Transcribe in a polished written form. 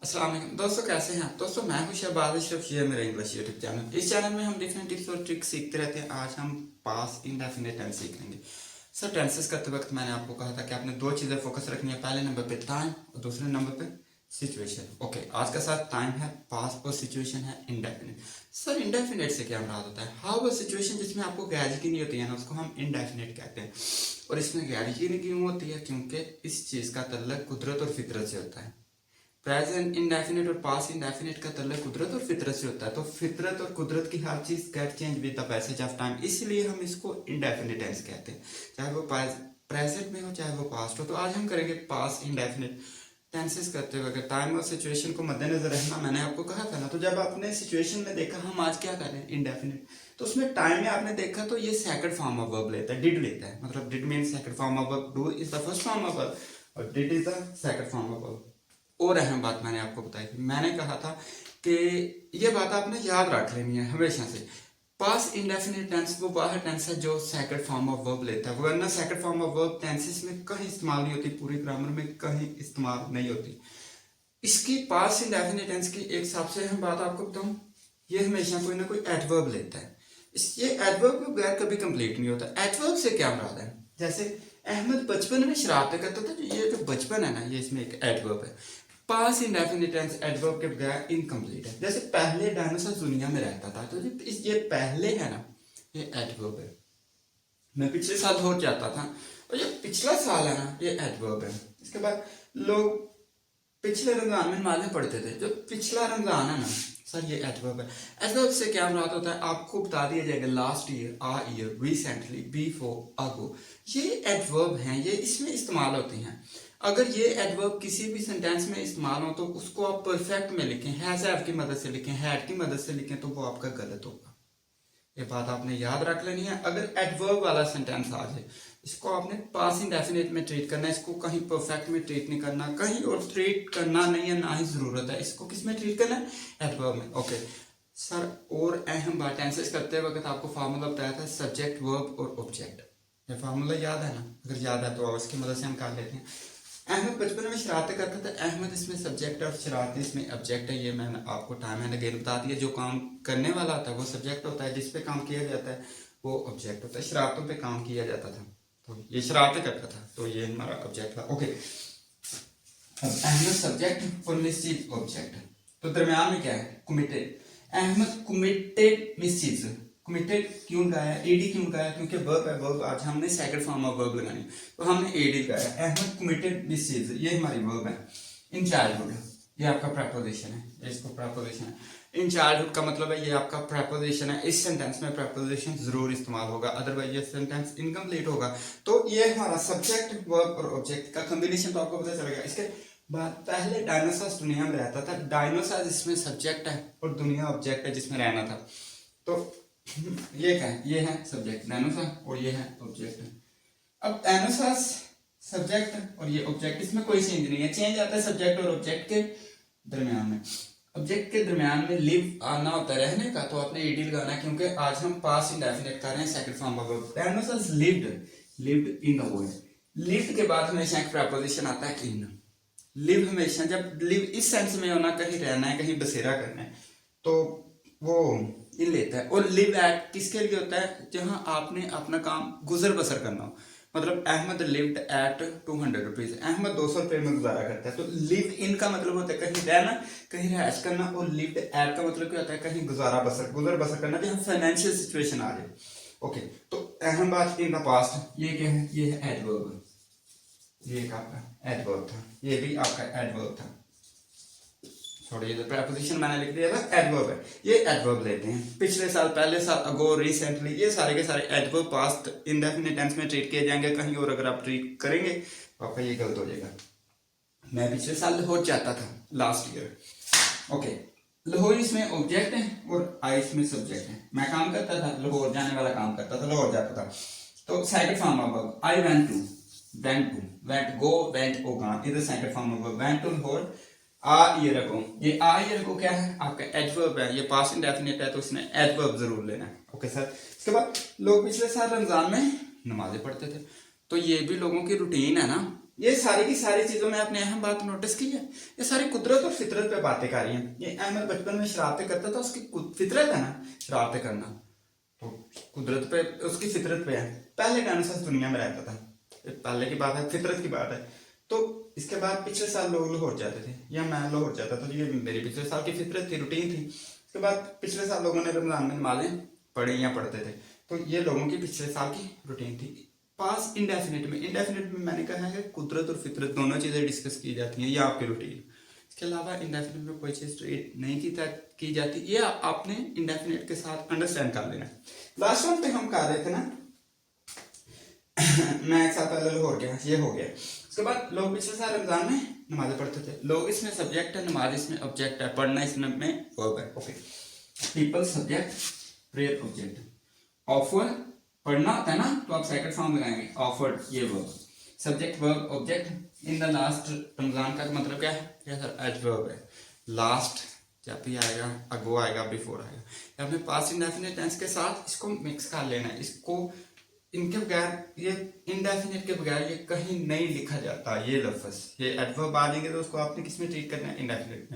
अस्सलाम वालेकुम दोस्तों, कैसे हैं आप? दोस्तों मैं हूं शहबाज अशरफ, ये मेरा इंग्लिश यूट्यूब चैनल। इस चैनल में हम डिफरेंट टिप्स और ट्रिक्स सीखते रहते हैं। आज हम पास इंडेफिनिट टेंस सीख लेंगे। सर, टेंसेस करते वक्त मैंने आपको कहा था कि आपने दो चीज़ें फोकस रखनी है। पहले नंबर पे टाइम और दूसरे नंबर पे सिचुएशन। ओके, आज का साथ टाइम है, पास और सिचुएशन है इंडेफिनिट। सर, इंडेफिनिट से क्या मुराद होता है? हाँ, वो सिचुएशन जिसमें आपको गारंटी नहीं होती है ना, उसको हम इंडेफिनिट कहते हैं। और इसमें गारंटी नहीं क्यों होती है? क्योंकि इस चीज़ का तल्लुक कुदरत और फितरत से होता है। प्रेजेंट इंडेफिनिट और पास इंडेफिनिट का तल्लुक कुदरत और फितरत से होता है। तो फितरत और कुदरत की हर चीज get change with the passage of time, इसलिए हम इसको इंडेफिनिट टेंस कहते हैं, चाहे वो प्रेजेंट में हो चाहे वो पास्ट हो। तो आज हम करेंगे पास इंडेफिनिट टेंसेस करते हुए टाइम और सिचुएशन को मद्देनजर रखना। मैंने आपको कहा था ना, तो जब आपने सिचुएशन में देखा हम आज क्या कर रहे हैं इंडेफिनिट, तो उसमें टाइम में आपने देखा तो ये सेकंड फॉर्म ऑफ वर्ब लेता है, डिड लेता है। मतलब did mean second form of verb, do is the first form of verb और did is the second form of verb. और अहम बात मैंने आपको बताई थी, मैंने कहा था कि ये बात आपने याद रख लेनी है हमेशा से। पास इंडेफिनिट टेंस वो वाला टेंस है जो सेकंड फॉर्म ऑफ वर्ब लेता है, वरना second form of verb tenses में कहीं इस्तेमाल नहीं होती, पूरी ग्रामर में कहीं इस्तेमाल नहीं होती। इसकी पास इंडेफिनिट टेंस की एक सबसे अहम बात आपको बताऊं, ये हमेशा कोई ना कोई एडवर्ब लेता है। ये एडवर्ब के बगैर कभी कंप्लीट नहीं होता। एडवर्ब से क्या मुराद है? जैसे अहमद बचपन में शरारतें करता था, ये जो बचपन है ना, ये इसमें एक एडवर्ब है। पास इंडेफिनिट टेंस एडवर्ब के बगैर इनकम्प्लीट है। जैसे पहले डायनासोर दुनिया में रहता था, तो ये पहले है ना, ये एडवर्ब है। मैं पिछले साल हो जाता था, और ये पिछला साल है ना, ये एडवर्ब है। इसके बाद लोग पिछले रमजान में नमाजें पढ़ते थे, जो पिछला रमजान है ना सर, ये एडवर्ब है। एडवर्ब से क्या मुराद होता है आपको बता दिया जाएगा। लास्ट ईयर, आ ईयर, रिसेंटली, बिफोर, अगो, ये एडवर्ब हैं, ये इसमें इस्तेमाल होते हैं। अगर ये एडवर्ब किसी भी सेंटेंस में इस्तेमाल हो तो उसको आप परफेक्ट में लिखें, हैज हैव की मदद से लिखें, हैड की मदद से लिखें, तो वो आपका गलत होगा। ये बात आपने याद रख लेनी है। अगर एडवर्ब वाला सेंटेंस आ जाए, इसको आपने पास इंडेफिनिट में ट्रीट करना है, इसको कहीं परफेक्ट में ट्रीट नहीं करना, कहीं और ट्रीट करना नहीं है, ना ही जरूरत है। इसको किस में ट्रीट करना है? एडवर्ब में। ओके सर, और अहम बात, टेंसेस करते वक्त आपको फार्मूला बताया था, सब्जेक्ट, वर्ब और ऑब्जेक्ट। ये फार्मूला याद है ना? अगर याद है तो उसकी मदद से हम कर लेते हैं। अहमद बचपन में शरारतें करता था, अहमद इसमें सब्जेक्ट है और शरारतें इसमें ऑब्जेक्ट है। ये मैंने आपको टाइम एंड अगेन बता दिया। जो काम करने वाला होता है वो सब्जेक्ट होता है, जिस पे काम किया जाता है वो ऑब्जेक्ट होता है। शरारतों पे काम किया जाता था, तो ये शरारतें करता था, तो ये हमारा ऑब्जेक्ट था। ओके, अहमद सब्जेक्ट और मिसचीज ऑब्जेक्ट। तो दरम्यान में क्या है? कमिटेड। अहमद कमिटेड मिसचीज। कमिटेड क्यों लगाया, एडी क्यों लगाया? क्योंकि वर्ब है, वर्ब आज हमने सेकंड फॉर्म ऑफ वर्ब लगानी, तो हमने एडी लगाया। अहमद कमिटेड मिसचीज, ये हमारी वर्ब है। इन चाइल्डहुड, ये आपका प्रेपोजिशन है, इसको प्रेपोजिशन है। इन चाइल्डहुड का मतलब है ये आपका प्रेपोजिशन है। इस सेंटेंस में प्रेपोजिशन जरूर इस्तेमाल होगा, अदरवाइज ये सेंटेंस इनकम्प्लीट होगा। तो ये हमारा सब्जेक्ट, वर्ब और ऑब्जेक्ट का कॉम्बिनेशन, तो आपको पता चलेगा। इसके बाद पहले डायनासोर दुनिया में रहता था, डायनासोर जिसमें सब्जेक्ट है और दुनिया ऑब्जेक्ट है जिसमें रहना था। तो ये क्या है? ये है सब्जेक्ट डायनासोर और ये है ऑब्जेक्ट। अब डायनासोर सब्जेक्ट और ये ऑब्जेक्ट, इसमें कोई चेंज नहीं है। चेंज आता है सब्जेक्ट और ऑब्जेक्ट के दरमियान में। ऑब्जेक्ट के दरमियान में लिव आना होता है, रहने का, तो आपने ईडी लगाना है, क्योंकि आज हम पास इंडेफिनिट कर रहे हैं, second form of verb. Dinosaurs lived in the world. Lived के बाद हमेशा एक प्रेपोजिशन आता है इन। लिव हमेशा, जब लिव इस सेंस में होना, कहीं रहना है, कहीं बसेरा करना है, तो वो इन लेता है। और लिव एट किसके लिए होता है? जहां आपने अपना काम गुजर बसर करना हो। मतलब Ahmad lived at 200 rupees, Ahmad 200 रुपये में गुजारा करता है। तो लिव इन का मतलब होता है कहीं रहना, कहीं रहायश करना, और लिव्ड एट का मतलब क्या होता है? कहीं गुजर बसर करना, जहाँ फाइनेंशियल सिचुएशन आ जाए। ओके, तो अहम बात इन द पास्ट, ये क्या है? ये है एडवर्ब। ये एक आपका एडवर्ब था, ये भी आपका एडवर्ब था। छोड़िए, तो प्रेपोजिशन मैंने लिख दिया था, एडवर्ब है। ये एडवर्ब लेते हैं। पिछले साल, पहले साल, अगो, रिसेंटली, ये सारे के सारे एडवर्ब पास्ट इंडेफिनिट टेंस में ट्रीट किए जाएंगे। कहीं और अगर आप ट्रीट करेंगे तो आपका ये गलत हो जाएगा। मैं पिछले साल लाहौर जाता था, लास्ट ईयर। ओके, लाहौर इसमें ऑब्जेक्ट है और आई इसमें सब्जेक्ट है। मैं काम करता था, लाहौर जाने वाला काम करता था, लाहौर जाता था। तो second form of verb, I went to, went go, went ओ गॉन, इधर second form of verb. Went to Lahore a year ago. ये आ ईयर अगो क्या है? आपका एडवर्ब है। ये पास्ट इंडेफिनिट है, तो इसमें एडवर्ब जरूर लेना है। ओके सर, इसके बाद लोग पिछले साल रमजान में नमाजें पढ़ते थे, तो ये भी लोगों की रूटीन है ना, ये सारी की सारी चीजों में आपने अहम बात नोटिस की है, ये सारी कुदरत और फितरत पे बातें कर रही हैं। ये अहमद बचपन में शरारतें करता था, उसकी फितरत है ना शरारतें करना, तो कुदरत पे उसकी फितरत पे है। पहले डायनासोर दुनिया में रहता था, ये पहले की बात है, फितरत की बात है। तो इसके बाद पिछले साल लोग लाहौर जाते थे या मैं लाहौर जाता था, तो ये मेरी पिछले साल की फितरत थी, रूटीन थी। उसके बाद पिछले साल लोगों ने रमजान में नमाजें पढ़ी या पढ़ते थे, तो ये लोगों की पिछले साल की रूटीन थी। पास इंडेफिनेट में मैंने कहा है कुदरत और फितरत दोनों चीज़ें डिस्कस की जाती हैं, ये आपकी रूटीन। इसके अलावा इंडेफिनेट में कोई चीज़ ट्रीट नहीं की जाती, ये आपने इंडेफिनेट के साथ अंडरस्टैंड कर लेना। लास्ट वन पे हम कर रहे थे ना मैं एक साल पहले लाहौर गया, ये हो गया। उसके बाद लोग पिछले साल रमजान में नमाजें पढ़ते थे, लोग इसमें सब्जेक्ट है, नमाज इसमें ऑब्जेक्ट है, पढ़ना इसमें वर्ब है। Okay, people subject, prayer object. Offer पढ़ना होता है ना, तो आप सेकंड फॉर्म लगाएंगे ऑफर्ड, ये verb. Subject verb object in the last, Ramzan का मतलब क्या है, क्या सर एडवर्ब है। लास्ट जब भी आएगा, अगो आएगा, बिफोर आएगा। आपने पास्ट इंडेफिनिट टेंस के साथ इसको मिक्स कर लेना है। इसको इनके बगैर, ये इंडेफिनिट के बगैर ये कहीं नहीं लिखा जाता। ये लफ्ज, ये एडवर्ब आ जाएंगे तो उसको आपने किस में ट्रीट करना है, इंडेफिनिट में।